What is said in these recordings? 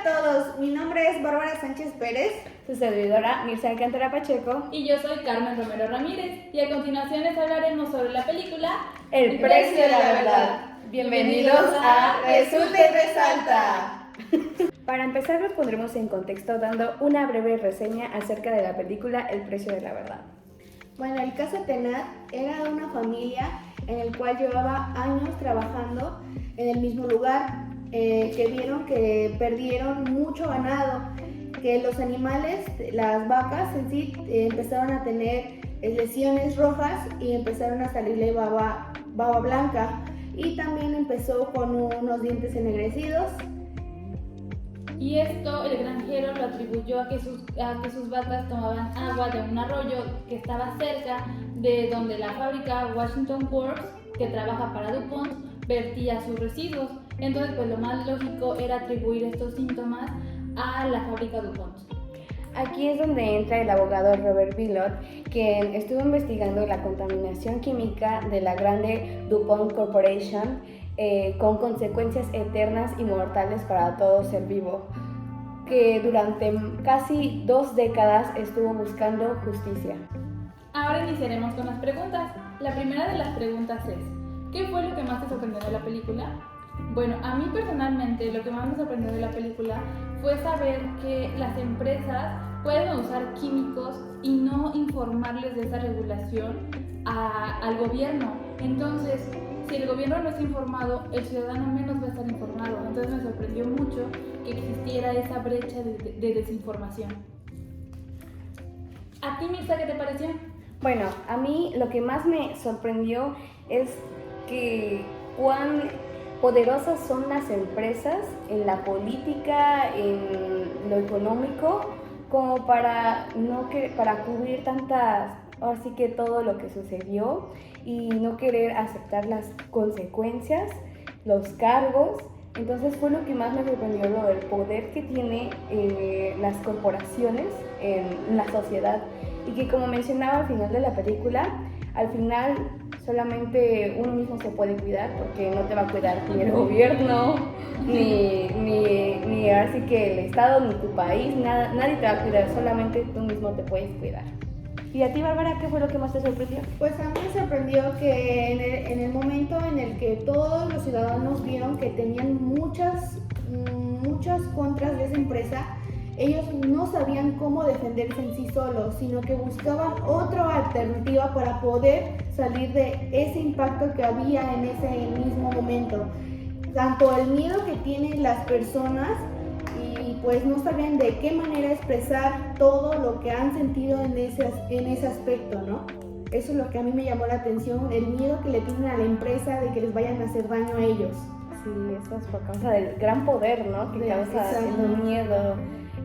a todos, mi nombre es Bárbara Sánchez Pérez. Su servidora Mirza Alcántara Pacheco. Y yo soy Carmen Romero Ramírez. Y a continuación les hablaremos sobre la película El precio de la verdad. Bienvenidos a Resulta y Resalta. Para empezar los pondremos en contexto dando una breve reseña acerca de la película El precio de la verdad. Bueno, el caso Tenat era de una familia en el cual llevaba años trabajando en el mismo lugar, que vieron que perdieron mucho ganado, que los animales, las vacas en sí, empezaron a tener lesiones rojas y empezaron a salirle baba blanca, y también empezó con unos dientes ennegrecidos. Y esto el granjero lo atribuyó a que sus vacas tomaban agua de un arroyo que estaba cerca de donde la fábrica Washington Works, que trabaja para DuPont, vertía sus residuos. Entonces, pues lo más lógico era atribuir estos síntomas a la fábrica DuPont. Aquí es donde entra el abogado Robert Bilott, quien estuvo investigando la contaminación química de la grande DuPont Corporation, con consecuencias eternas y mortales para todo ser vivo, que durante casi 2 décadas estuvo buscando justicia. Ahora iniciaremos con las preguntas. La primera de las preguntas es: ¿qué fue lo que más te sorprendió de la película? Bueno, a mí personalmente lo que más me sorprendió de la película fue saber que las empresas pueden usar químicos y no informarles de esa regulación al gobierno. Entonces, si el gobierno no está informado, el ciudadano menos va a estar informado. Entonces me sorprendió mucho que existiera esa brecha de desinformación. ¿A ti, Mirza, qué te pareció? Bueno, a mí lo que más me sorprendió es que cuán poderosas son las empresas en la política, en lo económico, como para cubrir ahora sí que todo lo que sucedió y no querer aceptar las consecuencias, los cargos. Entonces fue lo que más me sorprendió, lo del poder que tiene las corporaciones en la sociedad, y que, como mencionaba al final de la película, al final solamente uno mismo se puede cuidar, porque no te va a cuidar ni el gobierno, ni así que el Estado, ni tu país, nadie te va a cuidar, solamente tú mismo te puedes cuidar. ¿Y a ti, Bárbara, qué fue lo que más te sorprendió? Pues a mí me sorprendió que en el momento en el que todos los ciudadanos vieron que tenían muchas contras de esa empresa, ellos no sabían cómo defenderse en sí solos, sino que buscaban otra alternativa para poder salir de ese impacto que había en ese mismo momento. Tanto el miedo que tienen las personas, y pues no sabían de qué manera expresar todo lo que han sentido en ese aspecto, ¿no? Eso es lo que a mí me llamó la atención, el miedo que le tienen a la empresa de que les vayan a hacer daño a ellos. Sí, eso es por causa del gran poder, ¿no? Que causa el miedo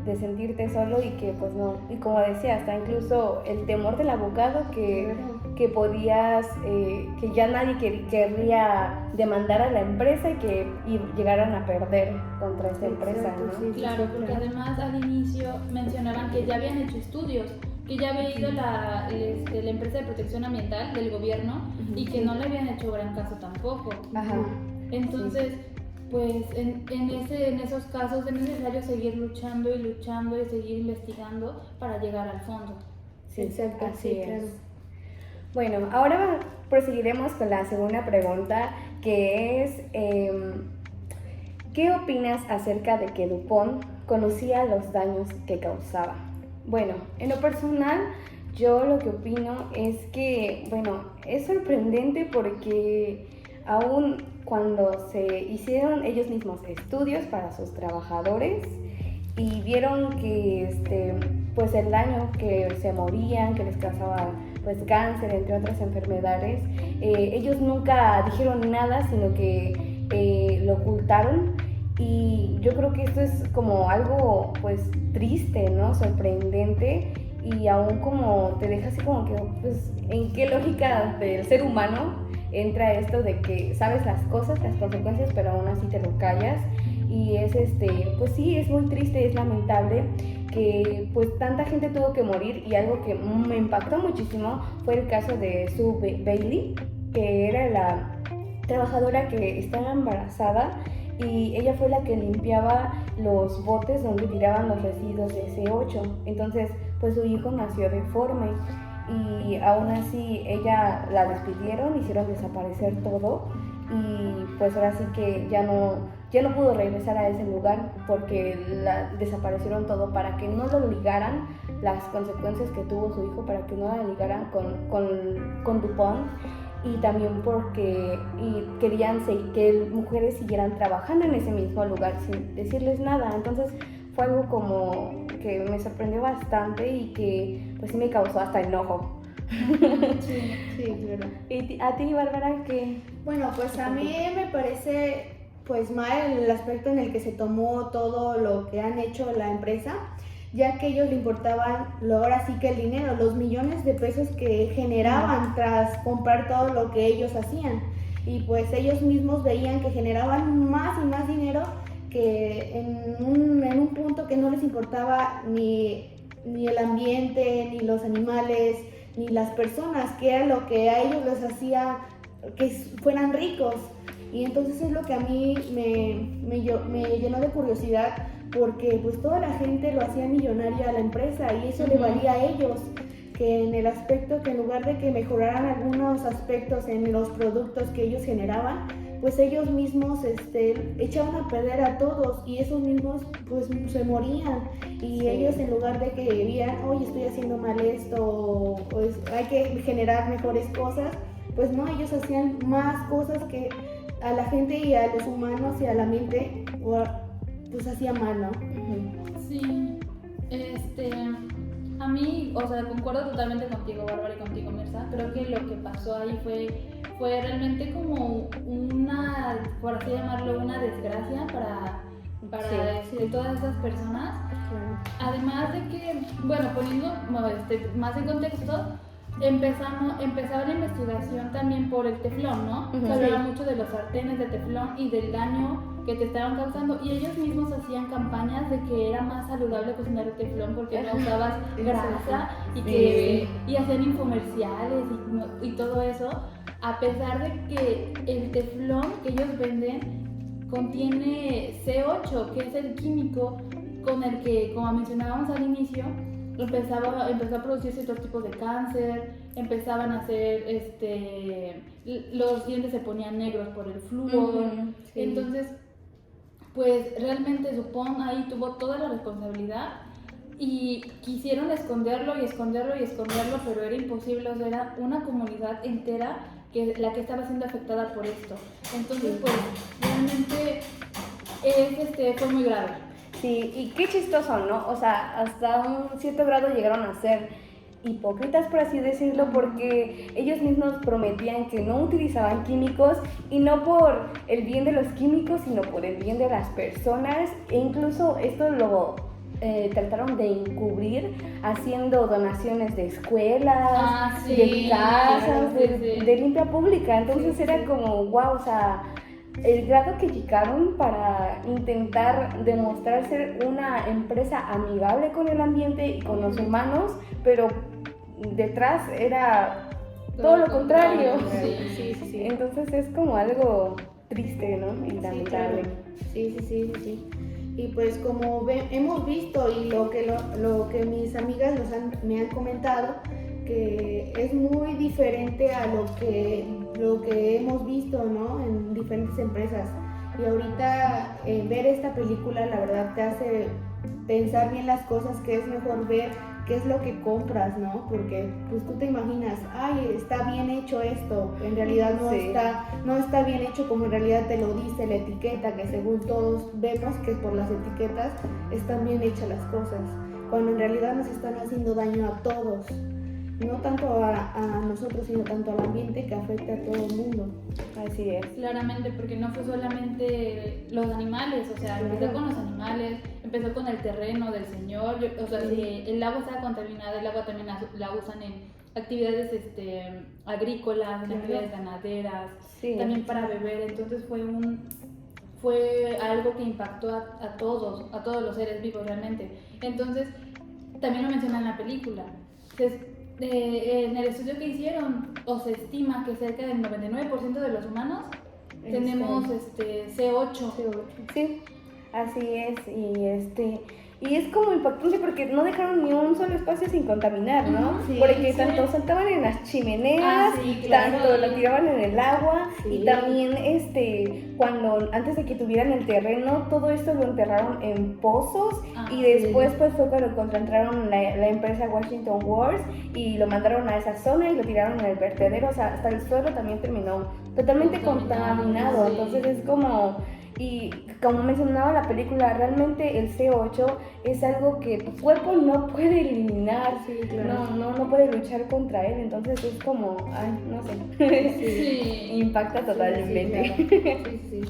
de sentirte solo, y que pues no, y como decía, hasta incluso el temor del abogado que podías, que ya nadie querría demandar a la empresa y llegaran a perder contra esa empresa, ¿no? Sí, Claro, porque además al inicio mencionaban que ya habían hecho estudios, que ya había ido la empresa de protección ambiental del gobierno, y que no le habían hecho gran caso tampoco. Ajá. Entonces, pues en esos casos es necesario seguir luchando y seguir investigando para llegar al fondo. Sí, exacto, así sí, es. claro. Bueno, ahora proseguiremos con la segunda pregunta, que es ¿qué opinas acerca de que DuPont conocía los daños que causaba? Bueno, en lo personal, yo lo que opino es que, bueno, es sorprendente porque aún cuando se hicieron ellos mismos estudios para sus trabajadores y vieron que pues el daño, que se morían, que les causaba pues cáncer, entre otras enfermedades, ellos nunca dijeron nada, sino que lo ocultaron. Y yo creo que esto es como algo pues triste, ¿no? Sorprendente, y aún como te deja así como que, pues, ¿en qué lógica del ser humano entra esto de que sabes las cosas, las consecuencias, pero aún así te lo callas? Y es pues sí, es muy triste, es lamentable que pues tanta gente tuvo que morir, y algo que me impactó muchísimo fue el caso de Sue Bailey, que era la trabajadora que estaba embarazada y ella fue la que limpiaba los botes donde tiraban los residuos de CO8. Entonces, pues su hijo nació deforme y aún así ella la despidieron, hicieron desaparecer todo y pues ahora sí que ya no pudo regresar a ese lugar porque desaparecieron todo para que no lo ligaran las consecuencias que tuvo su hijo, para que no la ligaran con DuPont, y también porque querían que mujeres siguieran trabajando en ese mismo lugar sin decirles nada. Entonces fue algo como que me sorprendió bastante y que pues sí me causó hasta enojo. Sí, claro. ¿Y a ti, Bárbara, qué? Bueno, pues a mí me parece pues mal el aspecto en el que se tomó todo lo que han hecho la empresa, ya que a ellos le importaban ahora sí que el dinero, los millones de pesos que generaban tras comprar todo lo que ellos hacían. Y pues ellos mismos veían que generaban más y más dinero, que en un punto que no les importaba ni el ambiente, ni los animales, ni las personas, que era lo que a ellos les hacía que fueran ricos. Y entonces es lo que a mí me llenó de curiosidad, porque pues toda la gente lo hacía millonaria a la empresa y eso le valía a ellos, que en el aspecto que en lugar de que mejoraran algunos aspectos en los productos que ellos generaban, pues ellos mismos echaban a perder a todos y esos mismos pues se morían y sí. Ellos en lugar de que vieran, oye, estoy haciendo mal esto, pues hay que generar mejores cosas, pues no, ellos hacían más cosas que a la gente y a los humanos y a la mente pues hacía mal, ¿no? Sí, a mí, o sea, concuerdo totalmente contigo, Bárbara, y contigo, Mirza. Creo que lo que pasó ahí fue realmente como una, por así llamarlo, una desgracia para todas esas personas. Además de que, bueno, poniendo más en contexto, empezaba la investigación también por el teflón, ¿no? Se hablaba mucho de los sartenes de teflón y del daño que te estaban causando, y ellos mismos hacían campañas de que era más saludable cocinar el teflón porque no usabas grasa y hacían infomerciales y todo eso, a pesar de que el teflón que ellos venden contiene CO8, que es el químico con el que, como mencionábamos al inicio, empezó a producirse otros tipos de cáncer, empezaban a hacer, los dientes se ponían negros por el flúor. Sí. Entonces, pues realmente DuPont ahí tuvo toda la responsabilidad y quisieron esconderlo, pero era imposible. O sea, era una comunidad entera la que estaba siendo afectada por esto. Entonces, pues realmente fue muy grave. Sí, y qué chistoso, ¿no? O sea, hasta un cierto grado llegaron a ser hipócritas, por así decirlo, porque ellos mismos prometían que no utilizaban químicos, y no por el bien de los químicos, sino por el bien de las personas, e incluso esto lo trataron de encubrir haciendo donaciones de escuelas, de casas, de limpia pública. Entonces era como, wow, o sea, el grado que llegaron para intentar demostrar ser una empresa amigable con el ambiente y con los humanos, pero detrás era todo lo contrario. Sí. Entonces es como algo triste, ¿no? Y lamentable. Sí. Y pues como hemos visto y lo que mis amigas me han comentado, que es muy diferente a lo que hemos visto, ¿no? En diferentes empresas. Y ahorita ver esta película, la verdad, te hace pensar bien las cosas, que es mejor ver qué es lo que compras, ¿no? Porque pues tú te imaginas, ay, está bien hecho esto, en realidad no está bien hecho como en realidad te lo dice la etiqueta, que según todos vemos que por las etiquetas están bien hechas las cosas, cuando en realidad nos están haciendo daño a todos. No tanto a nosotros, sino tanto al ambiente, que afecta a todo el mundo. Así es. Claramente, porque no fue solamente los animales, o sea, empezó con los animales, empezó con el terreno del señor, o sea, si el agua estaba contaminada, el agua también la usan en actividades agrícolas, en actividades ganaderas, también para beber. Entonces fue algo que impactó a todos los seres vivos realmente. Entonces, también lo menciona en la película. En el estudio que hicieron, se estima que cerca del 99% de los humanos tenemos C8. Sí, así es, y es como impactante porque no dejaron ni un solo espacio sin contaminar, ¿no? Sí, porque sí. tanto saltaban en las chimeneas, sí, claro. tanto la tiraban en el agua, Sí. y también cuando antes de que tuvieran el terreno, todo esto lo enterraron en pozos, y después pues fue cuando contrataron la empresa Washington Works y lo mandaron a esa zona y lo tiraron en el vertedero, o sea, hasta el suelo también terminó totalmente contaminado, sí. entonces es como... Y como mencionaba la película, realmente el CO8 es algo que tu cuerpo no puede eliminar, Sí, claro. no puede luchar contra él, entonces es como, ay, no sé, Sí. impacta totalmente. Sí.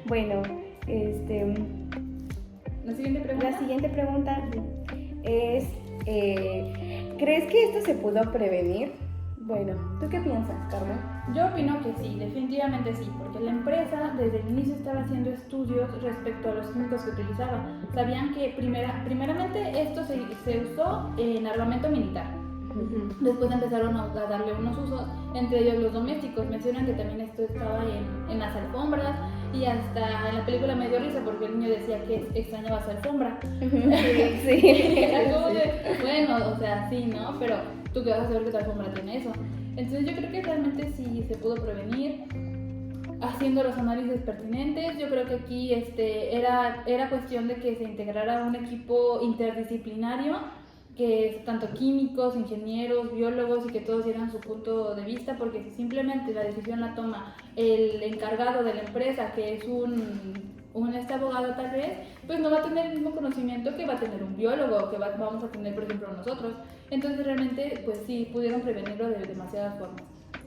Bueno, La siguiente pregunta. la siguiente pregunta es, ¿crees que esto se pudo prevenir? Bueno, ¿tú qué piensas, Carmen? Yo opino que sí, definitivamente sí, porque la empresa desde el inicio estaba haciendo estudios respecto a los químicos que utilizaba. Sabían que primeramente esto se usó en armamento militar. Después empezaron a darle unos usos, entre ellos los domésticos. Mencionan que también esto estaba en las alfombras, y hasta en la película me dio risa porque el niño decía que extrañaba su alfombra. Sí. Era como de, bueno, o sea, sí, ¿no? Pero tú qué vas a saber que tu alfombra tiene eso. Entonces yo creo que realmente sí se pudo prevenir haciendo los análisis pertinentes. Yo creo que aquí era cuestión de que se integrara un equipo interdisciplinario, que es tanto químicos, ingenieros, biólogos, y que todos dieran su punto de vista, porque si simplemente la decisión la toma el encargado de la empresa, que es un abogado tal vez, pues no va a tener el mismo conocimiento que va a tener un biólogo, que vamos a tener, por ejemplo, nosotros. Entonces realmente, pues sí, pudieron prevenirlo de demasiadas formas.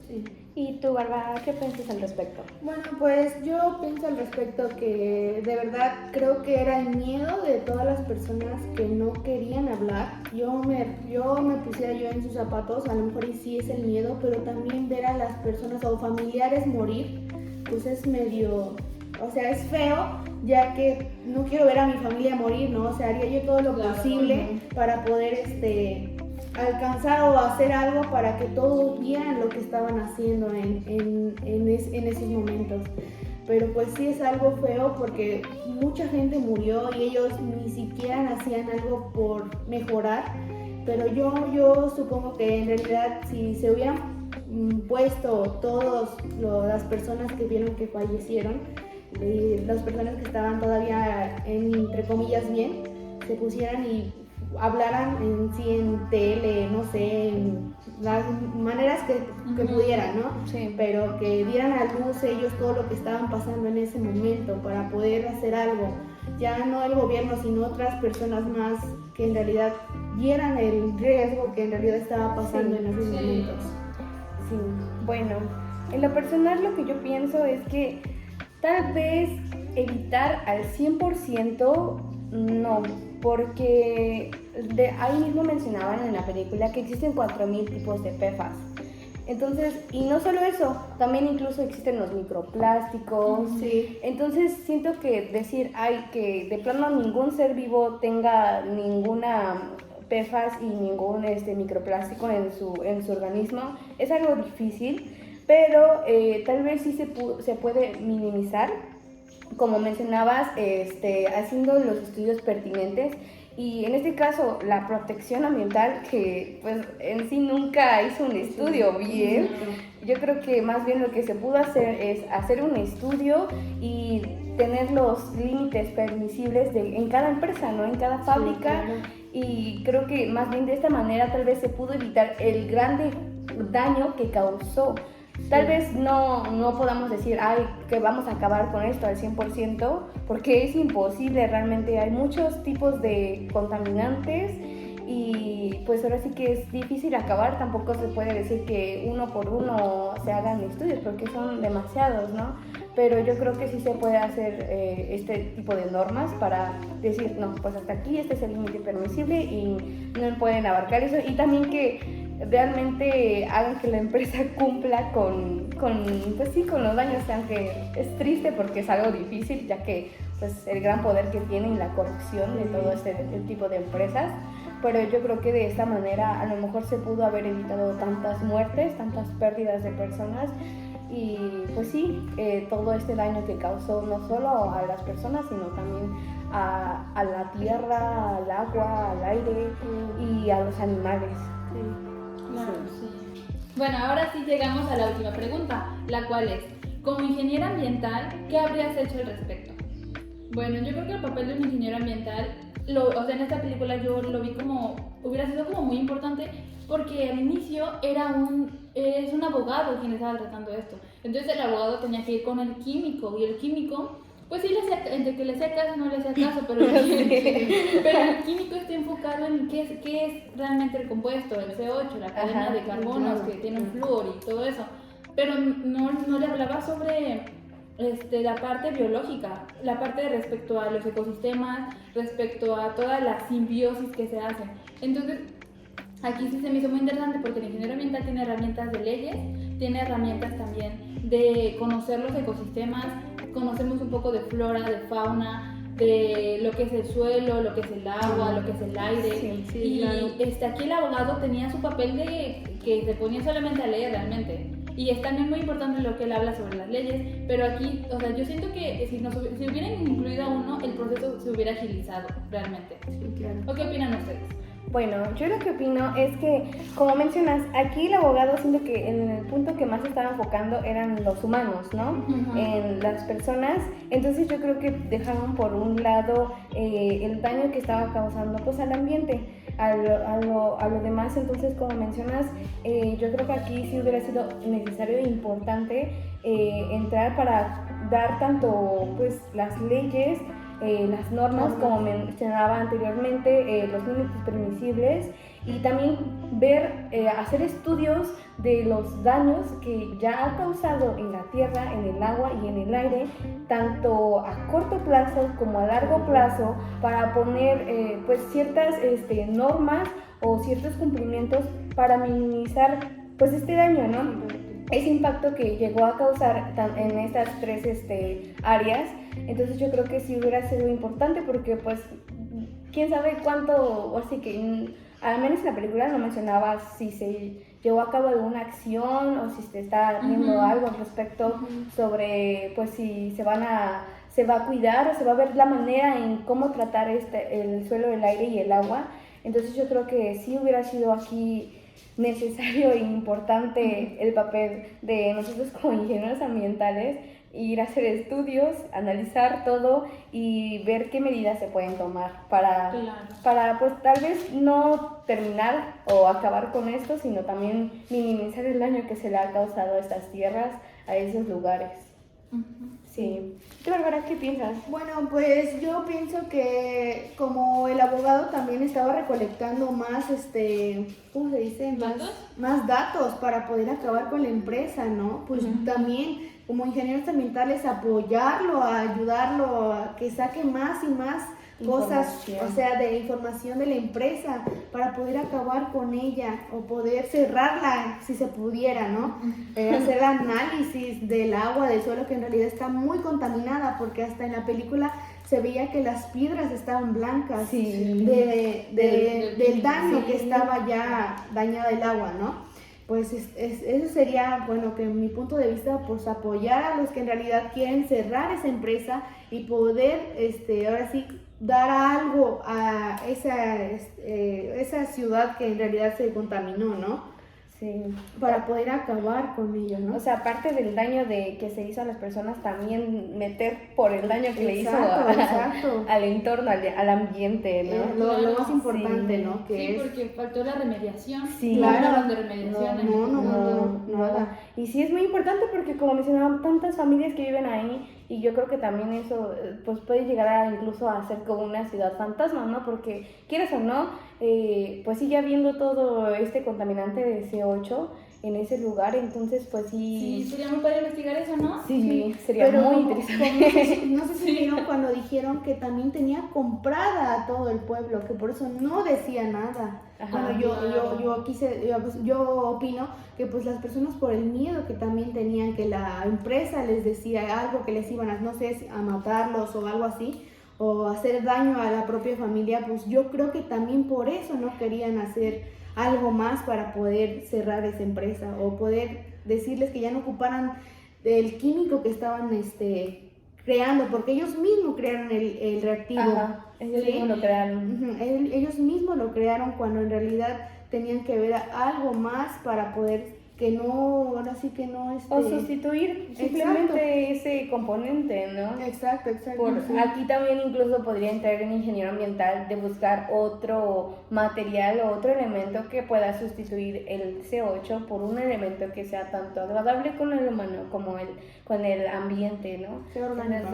Sí. ¿Y tú, Bárbara, qué piensas al respecto? Bueno, pues yo pienso al respecto que de verdad creo que era el miedo de todas las personas que no querían hablar. Yo me pusiera yo en sus zapatos, a lo mejor y sí es el miedo, pero también ver a las personas o familiares morir, pues es medio, o sea, es feo, ya que no quiero ver a mi familia morir, ¿no? O sea, haría yo todo lo posible para poder alcanzar o hacer algo para que todos vieran lo que estaban haciendo en esos momentos. Pero pues sí es algo feo porque mucha gente murió y ellos ni siquiera hacían algo por mejorar. Pero yo supongo que en realidad si se hubieran puesto todas las personas que vieron que fallecieron, las personas que estaban todavía entre comillas bien, se pusieran y hablaran en tele, no sé, en las maneras que pudieran, ¿no? Sí. Pero que dieran a luz ellos todo lo que estaban pasando en ese momento para poder hacer algo. Ya no el gobierno, sino otras personas más que en realidad vieran el riesgo que en realidad estaba pasando en esos momentos. Sí, bueno, en lo personal lo que yo pienso es que tal vez evitar al 100% no, porque ahí mismo mencionaban en la película que existen 4000 tipos de PFAS. Entonces, y no solo eso, también incluso existen los microplásticos. Sí. Entonces siento que decir, que de plano ningún ser vivo tenga ninguna PFAS y ningún microplástico en su organismo es algo difícil, pero tal vez sí se puede minimizar, como mencionabas, haciendo los estudios pertinentes. Y en este caso, la protección ambiental, que pues en sí nunca hizo un estudio bien, yo creo que más bien lo que se pudo hacer es hacer un estudio y tener los límites permisibles en cada empresa, ¿no? En cada fábrica. Sí, claro. Y creo que más bien de esta manera tal vez se pudo evitar el grande daño que causó. Tal vez no podamos decir, que vamos a acabar con esto al 100%, porque es imposible, realmente hay muchos tipos de contaminantes y pues ahora sí que es difícil acabar. Tampoco se puede decir que uno por uno se hagan estudios porque son demasiados, ¿no? Pero yo creo que sí se puede hacer este tipo de normas para decir, no, pues hasta aquí, este es el límite permisible y no pueden abarcar eso, y también que realmente hagan que la empresa cumpla con los daños, aunque es triste porque es algo difícil, ya que pues el gran poder que tiene y la corrupción de todo este tipo de empresas. Pero yo creo que de esta manera a lo mejor se pudo haber evitado tantas muertes, tantas pérdidas de personas, y pues sí, todo este daño que causó no solo a las personas, sino también a la tierra, al agua, al aire y a los animales. Claro, sí. Bueno, ahora sí llegamos a la última pregunta, la cual es, como ingeniera ambiental, ¿qué habrías hecho al respecto? Bueno, yo creo que el papel de un ingeniero ambiental, o sea, en esta película yo lo vi como, hubiera sido como muy importante, porque al inicio es un abogado quien estaba tratando esto. Entonces el abogado tenía que ir con el químico, y el químico, pues sí, entre que le hacía caso no le hacía caso, pero el químico está enfocado en qué es realmente el compuesto, el CO8, la cadena de carbonos que tiene un flúor y todo eso. Pero no le hablaba sobre la parte biológica, la parte respecto a los ecosistemas, respecto a toda la simbiosis que se hace. Entonces, aquí sí se me hizo muy interesante porque el ingeniero ambiental tiene herramientas de leyes, tiene herramientas también de conocer los ecosistemas, conocemos un poco de flora, de fauna, de lo que es el suelo, lo que es el agua, lo que es el aire. Y claro. Aquí el abogado tenía su papel de que se ponía solamente a leer realmente. Y es también muy importante lo que él habla sobre las leyes, pero aquí, o sea, yo siento que si hubieran incluido a uno, el proceso se hubiera agilizado realmente. Sí, claro. ¿O qué opinan ustedes? Bueno, yo lo que opino es que, como mencionas, aquí el abogado siento que en el punto que más se estaba enfocando eran los humanos, ¿no? En las personas. Entonces yo creo que dejaron por un lado el daño que estaba causando pues al ambiente, a lo demás. Entonces, como mencionas, yo creo que aquí sí hubiera sido necesario e importante entrar para dar tanto pues las leyes, las normas, como mencionaba anteriormente, los límites permisibles, y también hacer estudios de los daños que ya ha causado en la tierra, en el agua y en el aire, tanto a corto plazo como a largo plazo, para poner pues ciertas normas o ciertos cumplimientos para minimizar pues este daño, ¿no? Ese impacto que llegó a causar en estas tres áreas. Entonces yo creo que sí hubiera sido importante porque pues quién sabe cuánto, así que al menos en la película no mencionaba si se llevó a cabo alguna acción o si se está viendo algo al respecto sobre pues si se va a cuidar o se va a ver la manera en cómo tratar el suelo, el aire y el agua. Entonces yo creo que sí hubiera sido aquí necesario e importante el papel de nosotros como ingenieros ambientales, ir a hacer estudios, analizar todo y ver qué medidas se pueden tomar para pues tal vez no terminar o acabar con esto, sino también minimizar el daño que se le ha causado a estas tierras, a esos lugares. Sí. ¿Tú, Bárbara, qué piensas? Bueno, pues yo pienso que como el abogado también estaba recolectando más, ¿cómo se dice? Más datos para poder acabar con la empresa, ¿no? Pues también como ingenieros ambientales apoyarlo, a ayudarlo a que saque más y más cosas, o sea, de información de la empresa para poder acabar con ella o poder cerrarla si se pudiera, ¿no? Hacer el análisis del agua, del suelo, que en realidad está muy contaminada, porque hasta en la película se veía que las piedras estaban blancas del daño que estaba ya dañada el agua, ¿no? Pues eso sería, bueno, que en mi punto de vista, pues apoyar a los que en realidad quieren cerrar esa empresa y poder, ahora sí, dar algo a esa ciudad que en realidad se contaminó, ¿no? Sí. Para poder acabar con ello, ¿no? O sea, aparte del daño que se hizo a las personas, también meter por el daño que le hizo al entorno, al ambiente, ¿no? Lo más importante, ¿no? Que porque faltó la remediación. Sí, claro. De remediación. No, nada. Y sí es muy importante porque, como mencionaban, tantas familias que viven ahí, y yo creo que también eso pues puede llegar incluso a ser como una ciudad fantasma, ¿no? Porque quieras o no, pues sigue habiendo todo este contaminante de CO8 en ese lugar, entonces pues sí... Sí, sería muy padre investigar eso, ¿no? Sí, sería muy interesante. No sé si vieron cuando dijeron que también tenía comprada a todo el pueblo, que por eso no decía nada. Bueno, yo opino que pues las personas, por el miedo que también tenían que la empresa les decía algo, que les iban a, no sé, a matarlos o algo así, o hacer daño a la propia familia, pues yo creo que también por eso no querían hacer algo más para poder cerrar esa empresa o poder decirles que ya no ocuparan del químico que estaban creando, porque ellos mismos crearon el reactivo. Ajá, ellos ¿sí? mismos lo crearon. Ujú, ellos mismos lo crearon cuando en realidad tenían que ver algo más para poder que no, ahora sí que no O sustituir simplemente ese componente, ¿no? Exacto. Sí. Aquí también incluso podría entrar en ingeniero ambiental de buscar otro material o otro elemento que pueda sustituir el CO8 por un elemento que sea tanto agradable con el humano como con el ambiente, ¿no? Sea orgánico.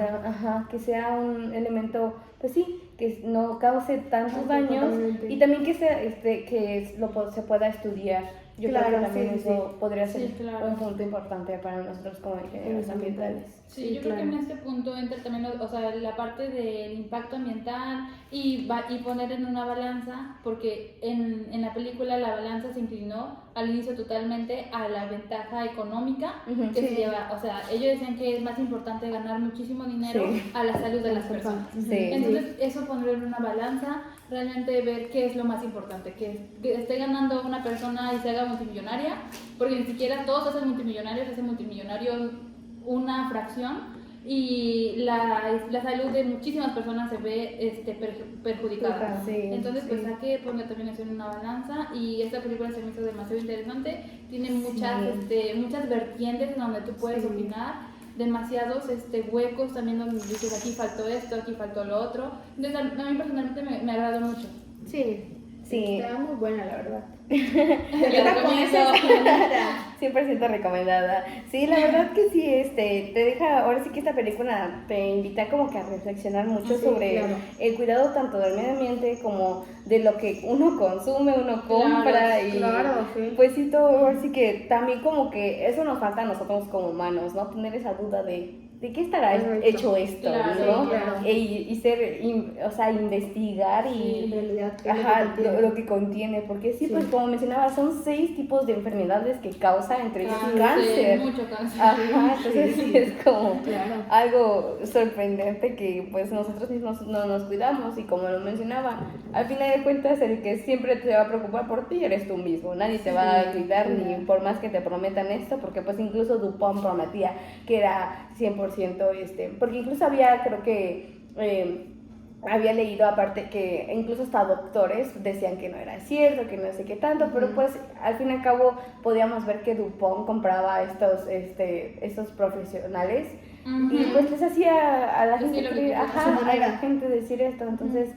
Que sea un elemento, pues sí, que no cause tantos daños totalmente. y también que se pueda estudiar. Yo creo que también eso podría ser un punto importante para nosotros como ingenieros ambientales. Sí, yo creo que en este punto entra también, o sea, la parte del impacto ambiental y poner en una balanza, porque en la película la balanza se inclinó al inicio totalmente a la ventaja económica que se lleva. O sea, ellos decían que es más importante ganar muchísimo dinero a la salud de las personas. Entonces, eso ponerlo en una balanza, realmente ver qué es lo más importante, que esté ganando una persona y se haga multimillonaria, porque ni siquiera todos se hacen multimillonarios una fracción y la salud de muchísimas personas se ve perjudicada. Entonces pues hay que poner también eso en una balanza, y esta película se me hizo demasiado interesante, tiene muchas vertientes en donde tú puedes opinar, demasiados huecos también donde dices aquí faltó esto, aquí faltó lo otro. Entonces a mí personalmente me agradó mucho. Sí. Está muy buena, la verdad. Te la recomiendo. 100% recomendada. Sí, la verdad que sí, te deja, ahora sí que esta película te invita como que a reflexionar mucho sobre el cuidado tanto del medio ambiente como de lo que uno consume, uno compra pues sí, todo, ahora sí que también como que eso nos falta a nosotros como humanos, ¿no? Tener esa duda de qué estará hecho esto, ¿no? Y ser, o sea, investigar y en realidad, lo que contiene, porque sí, pues como mencionaba, son 6 tipos de enfermedades que causa, entre ellos cáncer. Mucho cáncer. Entonces sí, es como algo sorprendente que pues nosotros mismos no nos cuidamos, y como lo mencionaba, al final de cuentas el que siempre te va a preocupar por ti eres tú mismo, nadie te va a cuidar ni por más que te prometan esto, porque pues incluso Dupont prometía que era 100% porque incluso había, creo que había leído aparte que incluso hasta doctores decían que no era cierto, que no sé qué tanto, pero pues al fin y al cabo podíamos ver que Dupont compraba estos profesionales y pues les hacía a la gente decir esto, entonces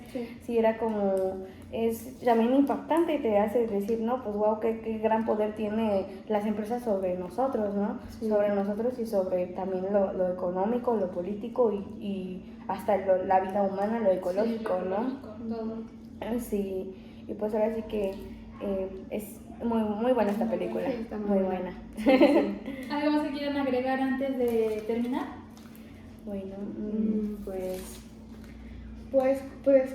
sí era como, es también impactante y te hace decir, no, pues wow, qué gran poder tiene las empresas sobre nosotros, ¿no? Sobre nosotros y sobre también lo económico, lo político y hasta la vida humana, lo ecológico, todo. Sí, y pues ahora sí que es muy buena esta película, está muy buena. ¿Algo más que quieran agregar antes de terminar? Bueno, pues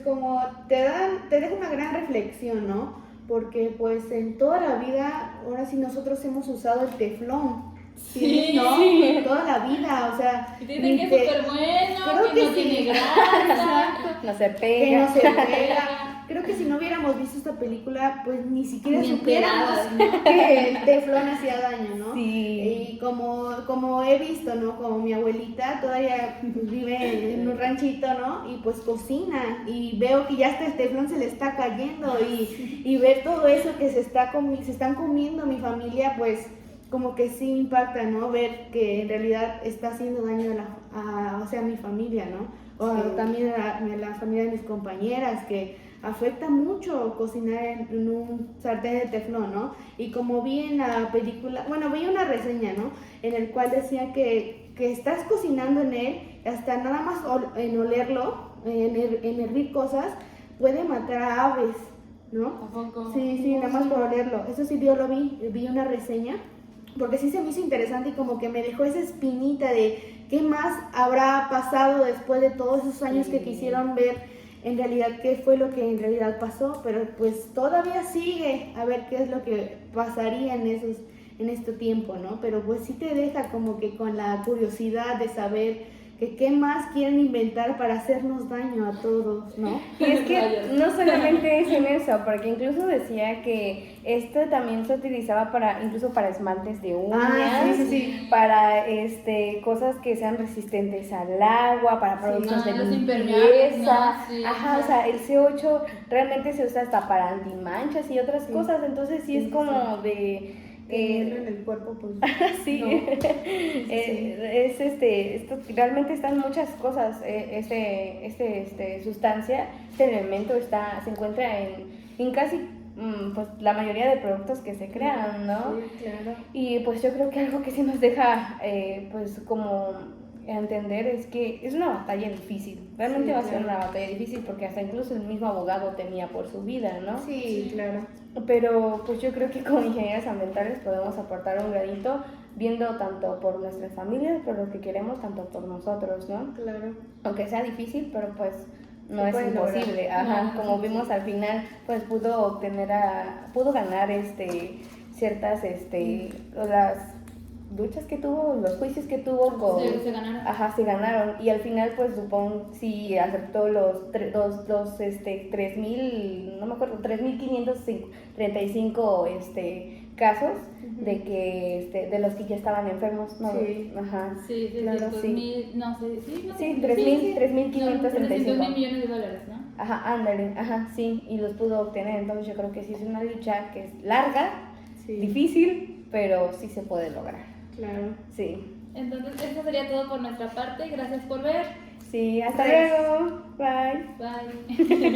como te deja una gran reflexión, ¿no? Porque pues en toda la vida, ahora sí nosotros hemos usado el teflón. ¿No? Toda la vida, o sea. Y dicen que es súper bueno, que no tiene grasa, no se pega. Que no se pega. Creo que si no hubiéramos visto esta película, pues ni siquiera supiéramos que el teflón hacía daño, ¿no? Sí. Y como he visto, ¿no? Como mi abuelita todavía vive en un ranchito, ¿no? Y pues cocina y veo que ya hasta el teflón se le está cayendo y ver todo eso que se están comiendo mi familia, pues como que sí impacta, ¿no? Ver que en realidad está haciendo daño a mi familia, ¿no? O también a la familia de mis compañeras, que afecta mucho cocinar en un sartén de teflón, ¿no? Y como vi en la película, vi una reseña, ¿no? En el cual decía que estás cocinando en él, hasta nada más en olerlo, en hervir cosas, puede matar a aves, ¿no? ¿A poco? Sí, nada más por olerlo. Eso sí, yo lo vi una reseña, porque sí se me hizo interesante y como que me dejó esa espinita de qué más habrá pasado después de todos esos años que quisieron ver en realidad qué fue lo que en realidad pasó, pero pues todavía sigue a ver qué es lo que pasaría en este tiempo, ¿no? Pero pues sí te deja como que con la curiosidad de saber que qué más quieren inventar para hacernos daño a todos, ¿no? Y es que no solamente es en eso, porque incluso decía que este también se utilizaba incluso para esmaltes de uñas, sí. para cosas que sean resistentes al agua, para productos de los impermeables, limpieza. ¿no? Sí, Ajá, o sea, el C8 realmente se usa hasta para antimanchas y otras cosas, entonces sí es como de... Tenerlo en el cuerpo, pues. Sí, no. Realmente están muchas cosas, sustancia, este elemento se encuentra en casi pues la mayoría de productos que se crean, ¿no? Sí, claro. Y pues yo creo que algo que sí nos deja pues como entender es que es una batalla difícil, realmente Sí, va a ser claro. una batalla difícil porque hasta incluso el mismo abogado temía por su vida, ¿no? Sí, claro. Pero pues yo creo que como ingenieras ambientales podemos aportar un granito viendo tanto por nuestras familias, por lo que queremos, tanto por nosotros, ¿no? Claro. Aunque sea difícil, pero pues no Se es puede imposible. lograr. Ajá, No, como sí, vimos al final, pues pudo ganar ciertas las luchas que tuvo, los juicios que tuvo con... Sí, se ganaron. Ajá, se ganaron. Y al final, pues Dupont sí aceptó los 3.000, no me acuerdo, 3.535 casos de que de los que ya estaban enfermos, ¿no? Sí. Ajá. Sí, claro, sí. No sé, sí, no. Sí, 3.535. 300 millones de dólares, ¿no? Ajá, ándale, ajá, sí, y los pudo obtener. Entonces yo creo que sí es una lucha que es larga, Sí. difícil, pero sí se puede lograr. Claro. Sí. Entonces, eso sería todo por nuestra parte. Gracias por ver. Sí, hasta Gracias. luego. Bye. Bye.